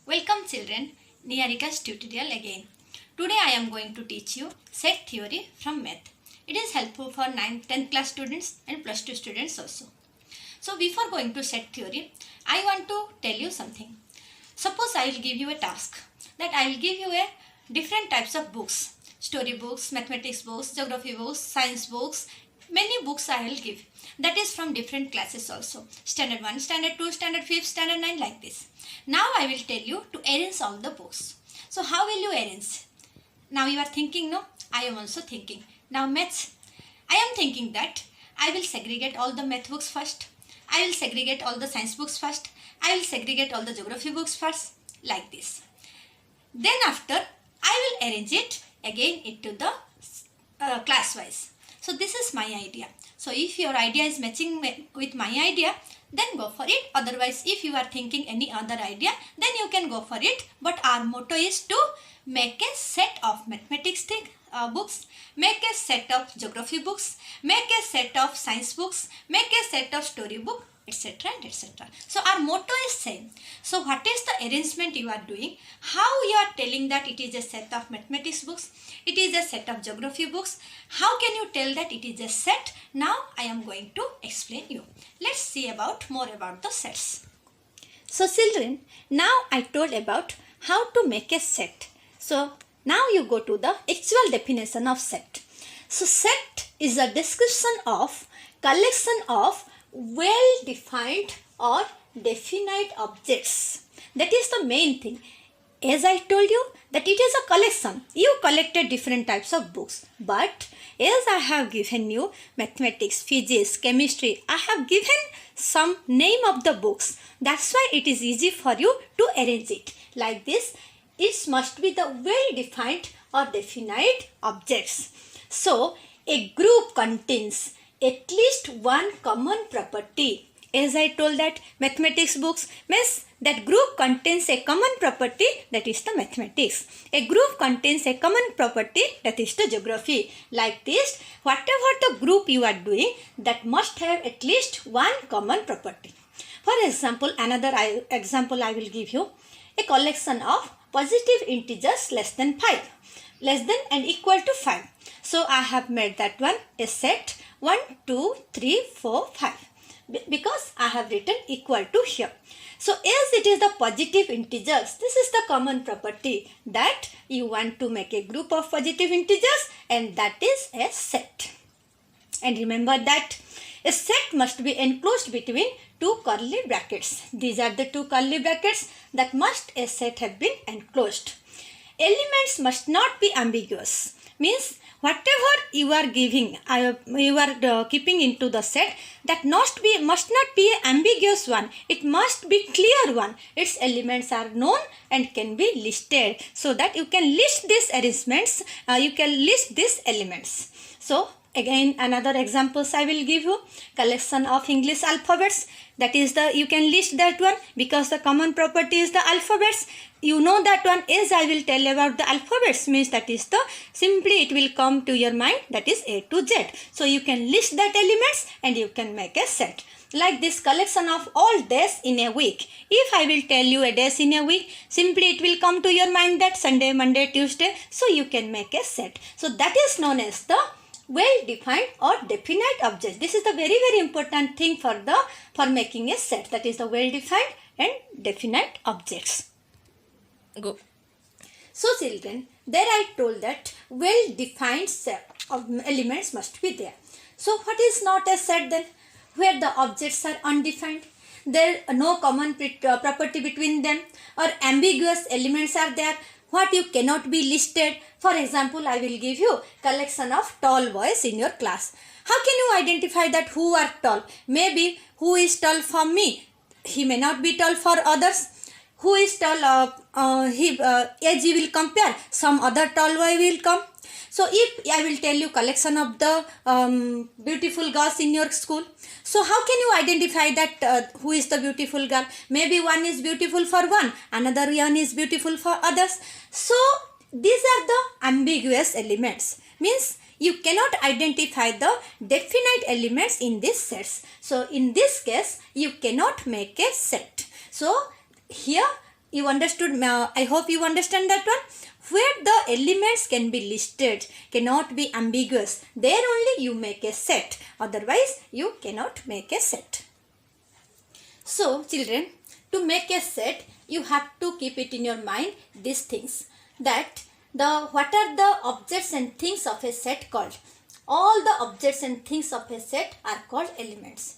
Welcome children, Niyarika's tutorial again. Today I am going to teach you set theory from math. It is helpful for 9th, 10th class students and plus 2 students also. So before going to set theory, I want to tell you something. Suppose I will give you a task that I will give you a different types of books. Story books, mathematics books, geography books, science books, many books I will give. That is from different classes also. Standard 1, Standard 2, Standard 5, Standard 9 like this. Now I will tell you to arrange all the books. So how will you arrange? Now you are thinking, no? I am also thinking. Now maths. I am thinking that I will segregate all the math books first. I will segregate all the science books first. I will segregate all the geography books first. Like this. Then after I will arrange it again into the class wise. So this is my idea. So if your idea is matching with my idea, then go for it. Otherwise, if you are thinking any other idea, then you can go for it. But our motto is to make a set of mathematics books, make a set of geography books, make a set of science books, make a set of story book, etc. and etc. So our motto is same. So what is the arrangement you are doing? How you are telling that it is a set of mathematics books, it is a set of geography books? How can you tell that it is a set? Now I am going to explain you. Let's see more about the sets. So children, now I told about how to make a set. So now you go to the actual definition of set. So set is a description of collection of well-defined or definite objects. That is the main thing. As I told you that it is a collection. You collected different types of books. But as I have given you mathematics, physics, chemistry, I have given some name of the books. That's why it is easy for you to arrange it. Like this, it must be the well-defined or definite objects. So, a group contains at least one common property. As I told that mathematics books means that group contains a common property, that is the mathematics. A group contains a common property, that is the geography. Like this, whatever the group you are doing, that must have at least one common property. For example, another example I will give you. A collection of positive integers less than 5. Less than and equal to 5. So I have made that one a set 1, 2, 3, 4, 5. Because I have written equal to here. So as it is the positive integers, this is the common property that you want to make a group of positive integers, and that is a set. And remember that a set must be enclosed between two curly brackets. These are the two curly brackets that must a set have been enclosed. Elements must not be ambiguous. Means whatever you are giving, you are keeping into the set, that must not be an ambiguous one. It must be clear one. Its elements are known and can be listed, so that you can list these arrangements. You can list these elements. So again, another examples I will give you. Collection of English alphabets. That is you can list that one because the common property is the alphabets. You know that one. As I will tell about the alphabets, means that is simply it will come to your mind, that is A to Z. So you can list that elements and you can make a set. Like this collection of all days in a week. If I will tell you a days in a week, simply it will come to your mind that Sunday, Monday, Tuesday. So you can make a set. So that is known as the well-defined or definite object. This is the very, very important thing for making a set. That is the well-defined and definite objects. Go. So children, there I told that well-defined set of elements must be there. So what is not a set then? Where the objects are undefined, there are no common property between them, or ambiguous elements are there, what you cannot be listed. For example, I will give you collection of tall boys in your class. How can you identify that who are tall? Maybe who is tall for me, he may not be tall for others. Who is tall, as you will compare, some other tall boy will come. So if I will tell you collection of the beautiful girls in your school, so how can you identify that who is the beautiful girl? Maybe one is beautiful for one, another one is beautiful for others. So these are the ambiguous elements. Means you cannot identify the definite elements in these sets. So in this case, you cannot make a set. So here you understood, I hope you understand that one. Where the elements can be listed, cannot be ambiguous, there only you make a set, otherwise you cannot make a set. So children, to make a set, you have to keep it in your mind these things, that what are the objects and things of a set called? All the objects and things of a set are called elements.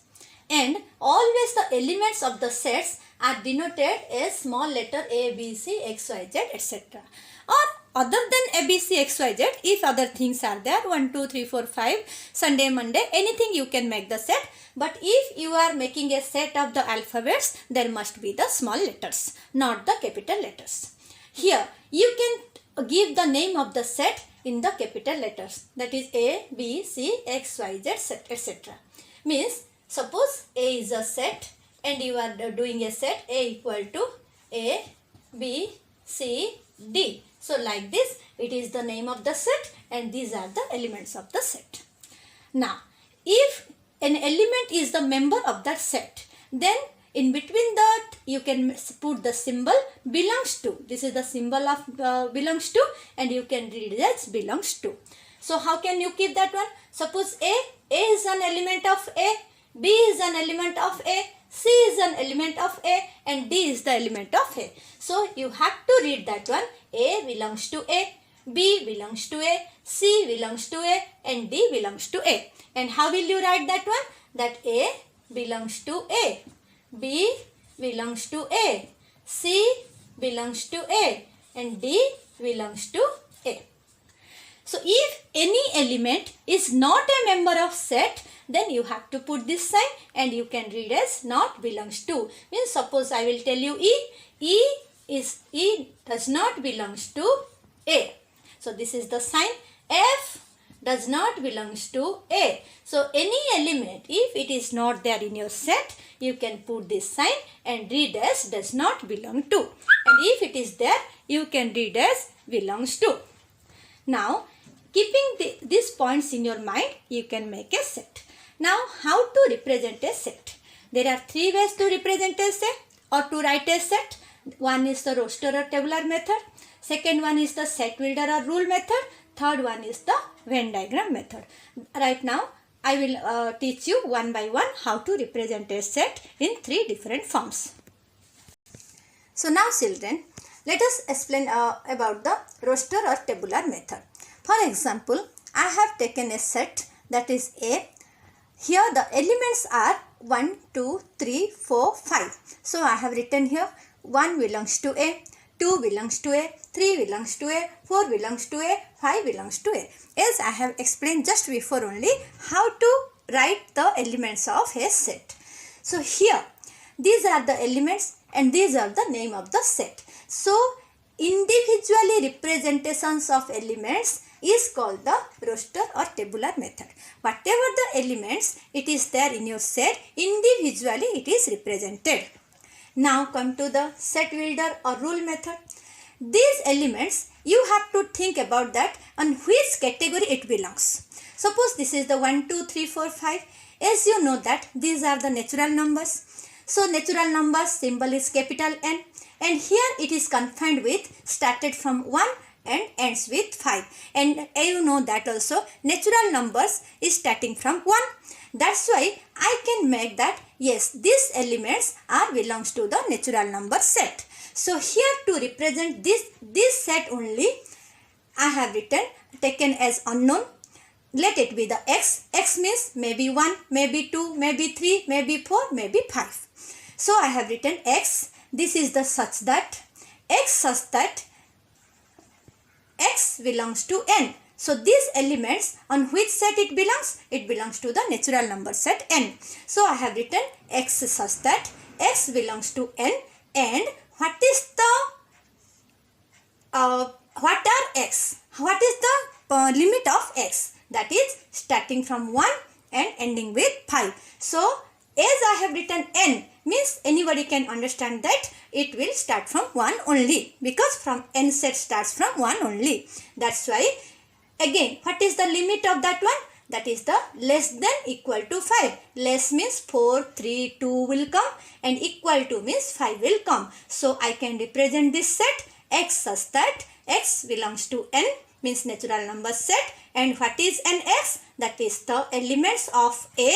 And always the elements of the sets are denoted as small letter A, B, C, X, Y, Z, etc. Or other than A, B, C, X, Y, Z, if other things are there, 1, 2, 3, 4, 5, Sunday, Monday, anything you can make the set. But if you are making a set of the alphabets, there must be the small letters, not the capital letters. Here, you can give the name of the set in the capital letters, that is A, B, C, X, Y, Z, etc. Means, suppose A is a set and you are doing a set A equal to A, B, C, D. So like this, it is the name of the set and these are the elements of the set. Now, if an element is the member of that set, then in between that you can put the symbol belongs to. This is the symbol of belongs to, and you can read it as belongs to. So how can you keep that one? Suppose A is an element of A, B is an element of A, C is an element of A, and D is the element of A. So you have to read that one. A belongs to A, B belongs to A, C belongs to A, and D belongs to A. And how will you write that one? That A belongs to A, B belongs to A, C belongs to A, and D belongs to A. So if any element is not a member of set, then you have to put this sign and you can read as not belongs to. Means suppose I will tell you E does not belongs to A. So this is the sign. F does not belongs to A. So any element, if it is not there in your set, you can put this sign and read as does not belong to. And if it is there, you can read as belongs to. Now, keeping these points in your mind, you can make a set. Now, how to represent a set? There are three ways to represent a set or to write a set. One is the roster or tabular method. Second one is the set builder or rule method. Third one is the Venn diagram method. Right now, I will teach you one by one how to represent a set in three different forms. So now children, let us explain about the roster or tabular method. For example, I have taken a set that is A. Here the elements are 1, 2, 3, 4, 5. So I have written here 1 belongs to A, 2 belongs to A, 3 belongs to A, 4 belongs to A, 5 belongs to A. As I have explained just before only how to write the elements of a set. So here these are the elements and these are the name of the set. So individually representations of elements is called the roster or tabular method. Whatever the elements it is there in your set, individually it is represented. Now come to the set builder or rule method. These elements you have to think about that on which category it belongs. Suppose this is the 1, 2, 3, 4, 5. As you know that these are the natural numbers. So natural numbers symbol is capital N, and here it is confined with started from 1 and ends with 5. And you know that also natural numbers is starting from 1. That's why I can make that yes, these elements are belongs to the natural number set. So here to represent this set only, I have taken as unknown. Let it be the x. X means maybe 1, maybe 2, maybe 3, maybe 4, maybe 5. So I have written x. This is the such that x belongs to n. So these elements on which set it belongs? It belongs to the natural number set n. So I have written x such that x belongs to n, and what is the what are x? What is the limit of x? That is starting from 1 and ending with 5. So as I have written n means anybody can understand that it will start from 1 only, because from n set starts from 1 only. That's why again what is the limit of that one? that is the less than equal to 5. Less means 4, 3, 2 will come, and equal to means 5 will come. So I can represent this set X such that X belongs to n, means natural number set. And what is an X? That is the elements of A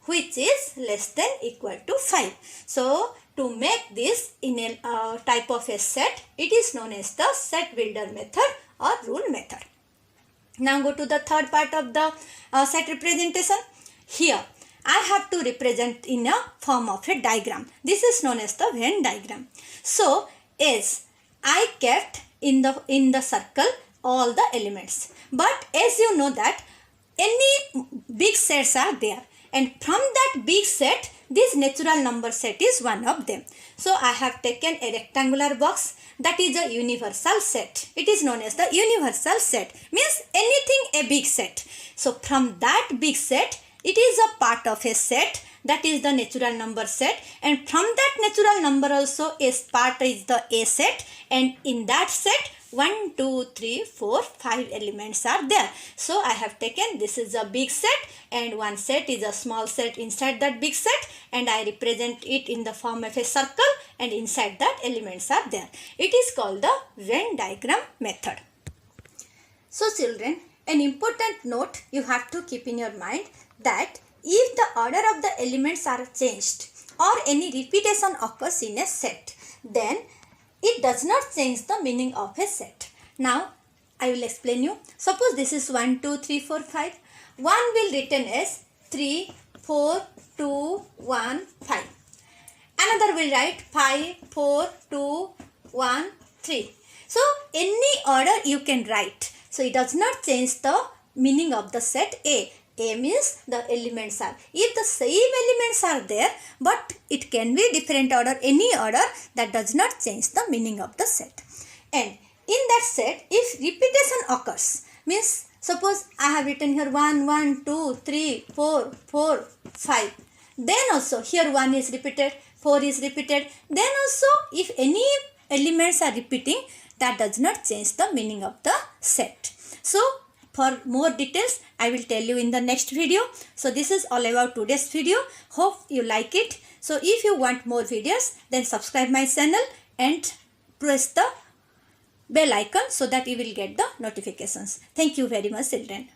which is less than equal to 5. So to make this in a type of a set, it is known as the set builder method or rule method. Now go to the third part of the set representation. Here I have to represent in a form of a diagram. This is known as the Venn diagram. So as I kept in the circle all the elements, but as you know that any big sets are there, and from that big set this natural number set is one of them. So I have taken a rectangular box, that is a universal set. It is known as the universal set, means anything a big set. So from that big set, it is a part of a set, that is the natural number set, and from that natural number also a part is the A set, and in that set 1, 2, 3, 4, 5 elements are there. So I have taken, this is a big set and one set is a small set inside that big set, and I represent it in the form of a circle, and inside that elements are there. It is called the Venn diagram method. So children, an important note you have to keep in your mind, that if the order of the elements are changed or any repetition occurs in a set, then it does not change the meaning of a set. Now I will explain you. Suppose this is 1, 2, 3, 4, 5. One will written as 3, 4, 2, 1, 5. Another will write 5, 4, 2, 1, 3. So any order you can write. So it does not change the meaning of the set A. A means the elements are. If the same elements are there, but it can be different order, any order, that does not change the meaning of the set. And in that set, if repetition occurs, means suppose I have written here 1, 1, 2, 3, 4, 4, 5. Then also here 1 is repeated, 4 is repeated. Then also if any elements are repeating, that does not change the meaning of the set. So for more details, I will tell you in the next video. So this is all about today's video. Hope you like it. So if you want more videos, then subscribe my channel and press the bell icon so that you will get the notifications. Thank you very much, children.